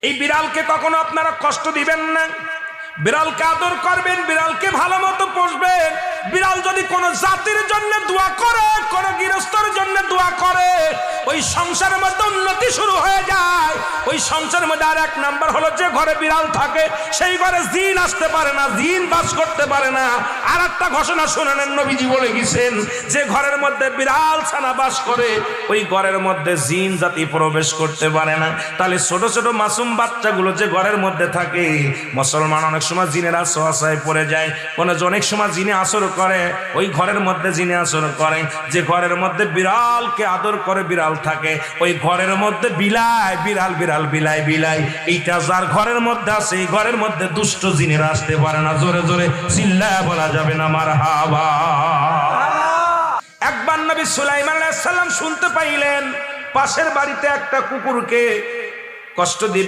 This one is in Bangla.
এই বিড়ালকে কখনো আপনারা কষ্ট দিবেন না। বিড়ালকে আদর করবেন, বিড়ালকে ভালো মতো পুষবেন। বিড়াল যদি কোনো জাতির জন্য দোয়া করে, কোনো গৃহস্থর জন্য দোয়া করে, ওই সংসারের মধ্যে উন্নতি শুরু হয়ে যায়। ওই সংসারের মধ্যে আর এক নাম্বার হলো, যে ঘরে বিড়াল থাকে সেই ঘরে জিন আসতে পারে না, জিন বাস করতে পারে না। আর একটা ঘোষণা শুনেন, নবীজি বলে গেছেন, যে ঘরের মধ্যে বিড়াল ছানা বাস করে ওই ঘরের মধ্যে জিন জাতি প্রবেশ করতে পারে না। তাহলে ছোট ছোট মাসুম বাচ্চাগুলো যে ঘরের মধ্যে থাকে, মুসলমান অনেক সময় জিনের আশ্রয় পড়ে যায়, অনেক সময় জিনে আসর করে, ওই ঘরের মধ্যে জিনে আসর করে। যে ঘরের মধ্যে বিড়ালকে আদর করে বিড়াল থাকে, ওই ঘরের মধ্যে বিলাই বিড়াল বিড়াল বিলাই বিলাই, এইটা যার ঘরের মধ্যে আছে, এই ঘরের মধ্যে দুষ্ট জিনেরা আসতে পারে না। জোরে জোরে চিল্লায় বলা যাবে না মারহাবা। একবার নবী সুলাইমান আলাইহিস সালাম শুনতে পাইলেন, পাশের বাড়িতে একটা কুকুরকে কষ্ট দিয়ে